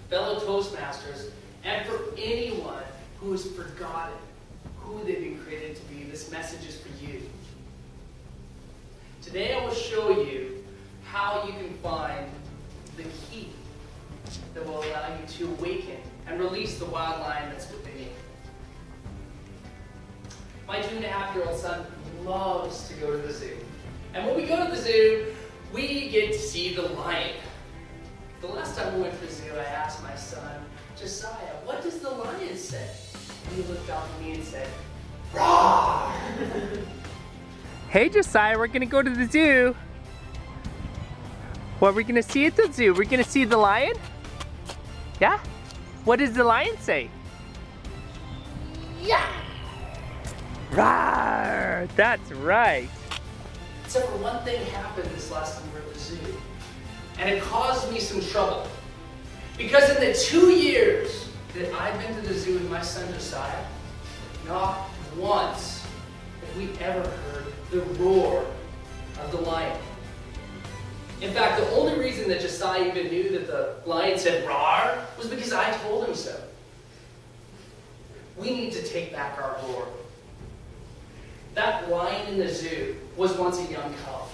fellow Toastmasters, and for anyone who has forgotten who they've been created to be. This message is for you. Today I will show you how you can find the key that will allow you to awaken and release the wild lion that's within you. My 2.5-year-old son loves to go to the zoo. And when we go to the zoo, we get to see the lion. The last time we went to the zoo, I asked my son, Josiah, what does the lion say? And he looked up at me and said, "Roar!" Hey Josiah, we're gonna go to the zoo. What are we gonna see at the zoo? We're gonna see the lion? Yeah? What does the lion say? Yeah! Roar! That's right. Except for one thing happened this last time we were at the zoo. And it caused me some trouble. Because in the 2 years that I've been to the zoo with my son Josiah, not once have we ever heard the roar of the lion. In fact, the only reason that Josiah even knew that the lion said roar was because I told him so. We need to take back our roar. That lion in the zoo was once a young cub.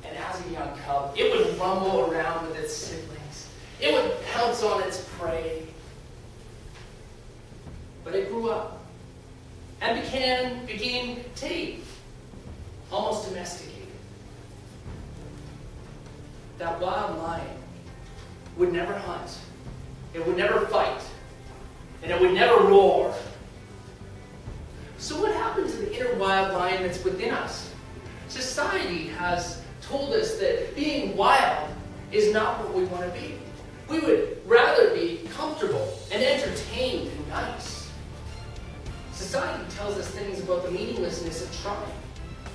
And as a young cub, it would rumble around with its siblings. It would pounce on its prey. But it grew up and became tame, almost domesticated. That wild lion would never hunt, it would never fight, and it would never roar. So what happened to the inner wild lion that's within us? Society has told us that being wild is not what we want to be. We would rather be comfortable and entertained and nice. Society tells us things about the meaninglessness of trying.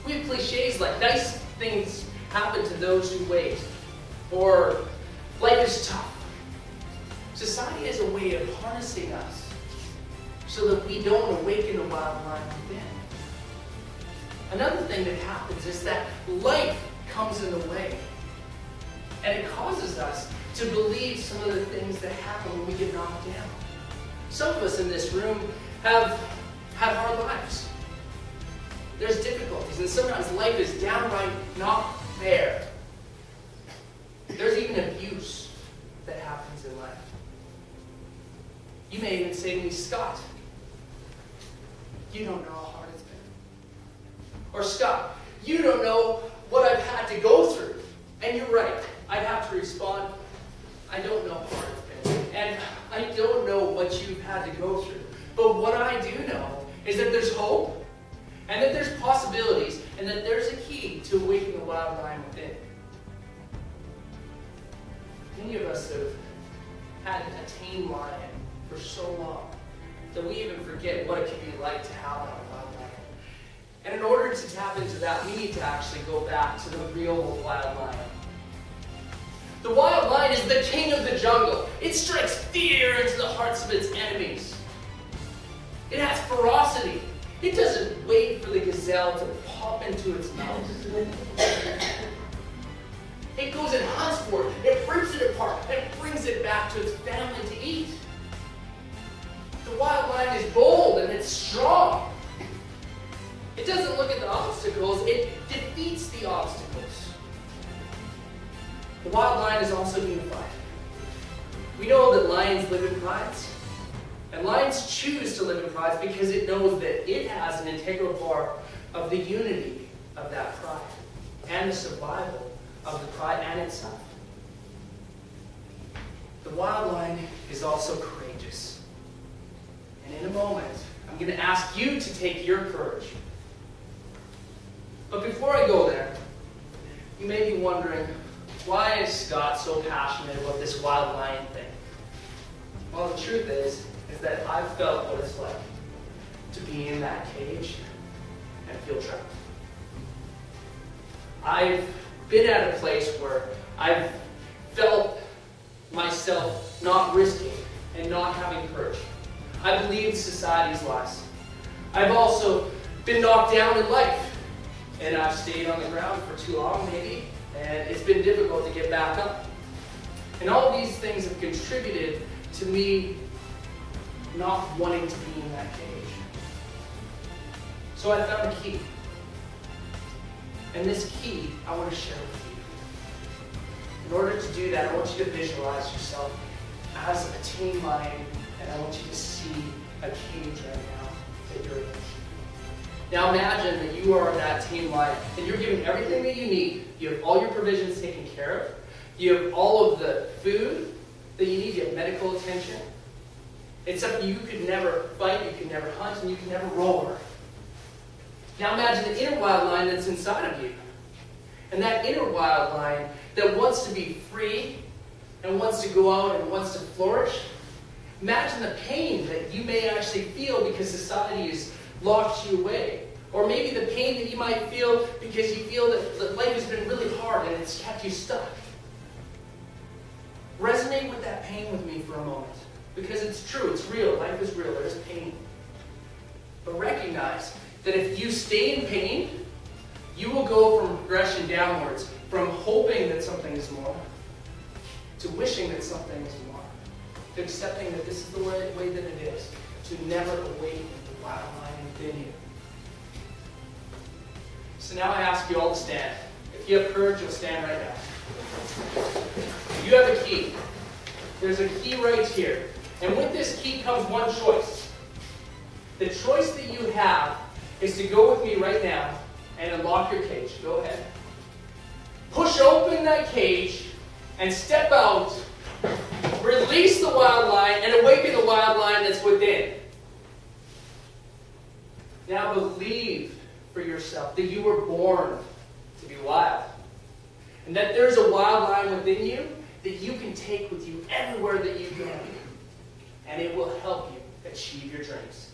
We have cliches like nice things happen to those who wait, or life is tough. Society has a way of harnessing us so that we don't awaken the wild lion within. Another thing that happens is that life comes in the way. And it causes us to believe some of the things that happen when we get knocked down. Some of us in this room have had hard lives. There's difficulties, and sometimes life is downright not fair. There's even abuse that happens in life. You may even say to me, Scott, you don't know how hard it's been. Or Scott, you don't know what I've had to go through. And you're right, I'd have to respond, I don't know how hard it's been. And I don't know what you've had to go through. But what I do know is that there's hope, and that there's possibilities, and that there's a key to awakening the wild lion within. Many of us have had a tame lion for so long that we even forget what it can be like to have that wild lion. And in order to tap into that, we need to actually go back to the real wild lion. The wild lion is the king of the jungle. It strikes fear into the hearts of its enemies. It has ferocity. It doesn't wait for the gazelle to pop into its mouth. It goes and hunts for it. It rips it apart and brings it back to its family to eat. The wild lion is bold and it's strong. It doesn't look at the obstacles, it defeats the obstacles. The wild lion is also unified. We know that lions live in prides. And lions choose to live in prides because it knows that it has an integral part of the unity of that pride and the survival of the pride and itself. The wild lion is also courageous. And in a moment, I'm going to ask you to take your courage. But before I go there, you may be wondering, why is Scott so passionate about this wild lion thing? Well, the truth is that I've felt what it's like to be in that cage and feel trapped. I've been at a place where I've felt myself not risking and not having courage. I believed society's lies. I've also been knocked down in life, and I've stayed on the ground for too long maybe, and it's been difficult to get back up. And all these things have contributed to me not wanting to be in that cage. So I found a key. And this key I want to share with you. In order to do that, I want you to visualize yourself as a tame lion, and I want you to see a cage right now that you're in. Now imagine that you are that tame lion, and you're given everything that you need. You have all your provisions taken care of. You have all of the food that you need. You have medical attention. Except you could never fight, you could never hunt, and you can never roar. Now imagine the inner wild lion that's inside of you. And that inner wild lion that wants to be free and wants to go out and wants to flourish. Imagine the pain that you may actually feel because society has locked you away. Or maybe the pain that you might feel because you feel that life has been really hard and it's kept you stuck. Resonate with that pain with me for a moment. Because it's true, it's real, life is real, there's pain. But recognize that if you stay in pain, you will go from progression downwards, from hoping that something is more, to wishing that something is more, to accepting that this is the way that it is, to never awaken the wild lion within you. So now I ask you all to stand. If you have courage, you'll stand right now. You have a key. There's a key right here. And with this key comes one choice. The choice that you have is to go with me right now and unlock your cage. Go ahead. Push open that cage and step out. Release the wild lion and awaken the wild lion that's within. Now believe for yourself that you were born to be wild. And that there's a wild lion within you that you can take with you everywhere that you go. And it will help you achieve your dreams.